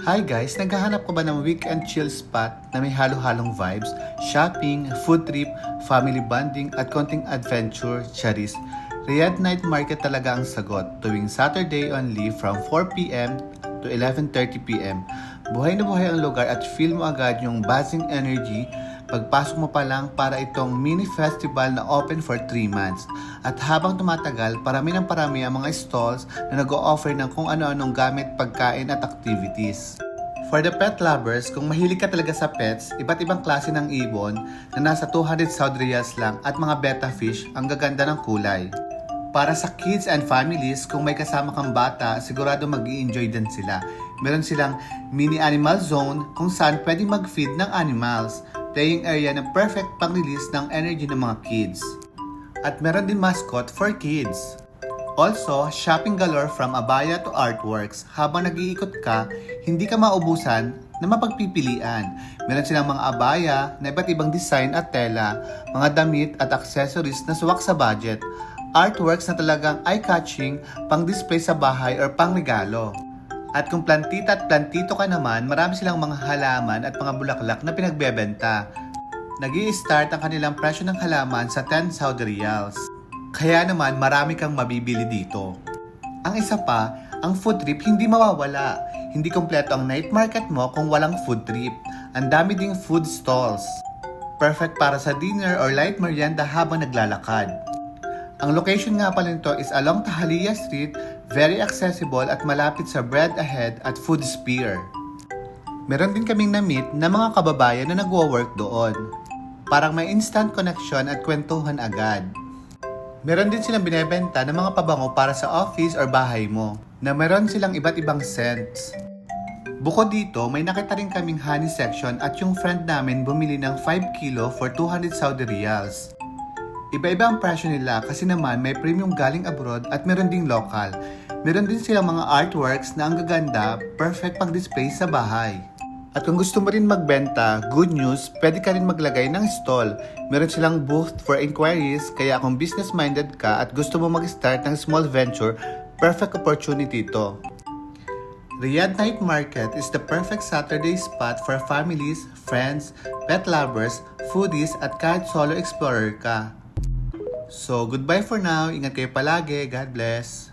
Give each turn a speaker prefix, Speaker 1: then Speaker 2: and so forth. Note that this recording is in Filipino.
Speaker 1: Hi guys! Naghahanap ka ba ng weekend chill spot na may halo-halong vibes, shopping, food trip, family bonding at konting adventure, charis? Riyadh Night Market talaga ang sagot tuwing Saturday only from 4 p.m. to 11:30 p.m. Buhay na buhay ang lugar at feel mo agad yung buzzing energy pagpasok mo pa lang para itong mini festival na open for 3 months. At habang tumatagal, parami ng parami ang mga stalls na nag-o-offer ng kung ano-anong gamit, pagkain at activities. For the pet lovers, kung mahilig ka talaga sa pets, iba't ibang klase ng ibon na nasa 200 Saudi Riyals lang at mga betta fish ang gaganda ng kulay. Para sa kids and families, kung may kasama kang bata, sigurado mag-i-enjoy din sila. Meron silang mini animal zone kung saan pwede mag-feed ng animals, playing area na perfect pang-release ng energy ng mga kids. At meron din mascot for kids. Also, shopping galore from abaya to artworks. Habang nag-iikot ka, hindi ka maubusan na mapagpipilian. Meron silang mga abaya na iba't ibang design at tela, mga damit at accessories na suwak sa budget. Artworks na talagang eye-catching, pang-display sa bahay or pang-regalo. At kung plantita at plantito ka naman, marami silang mga halaman at mga bulaklak na pinagbebenta. Nag-i-start ang kanilang presyo ng halaman sa 10 Saudi Riyals. Kaya naman marami kang mabibili dito. Ang isa pa, ang food trip hindi mawawala. Hindi kompleto ang night market mo kung walang food trip. Ang dami ding food stalls. Perfect para sa dinner or light merienda habang naglalakad. Ang location nga pala nito is along Tahaliya Street, very accessible at malapit sa Bread Ahead at Food Spear. Meron din kaming na-meet na mga kababayan na nagwo-work doon. Parang may instant connection at kwentuhan agad. Meron din silang binebenta ng mga pabango para sa office or bahay mo, na meron silang iba't ibang scents. Bukod dito, may nakita rin kaming honey section at yung friend namin bumili ng 5 kilo for 200 Saudi Riyals. Iba-iba ang presyo nila kasi naman may premium galing abroad at meron ding local. Meron din silang mga artworks na ang gaganda, perfect pang-display sa bahay. At kung gusto mo rin magbenta, good news, pwede ka rin maglagay ng stall. Meron silang booth for inquiries, kaya kung business-minded ka at gusto mo mag-start ng small venture, perfect opportunity ito. Riyadh Night Market is the perfect Saturday spot for families, friends, pet lovers, foodies at kahit solo explorer ka. So, goodbye for now. Ingat kayo palagi. God bless.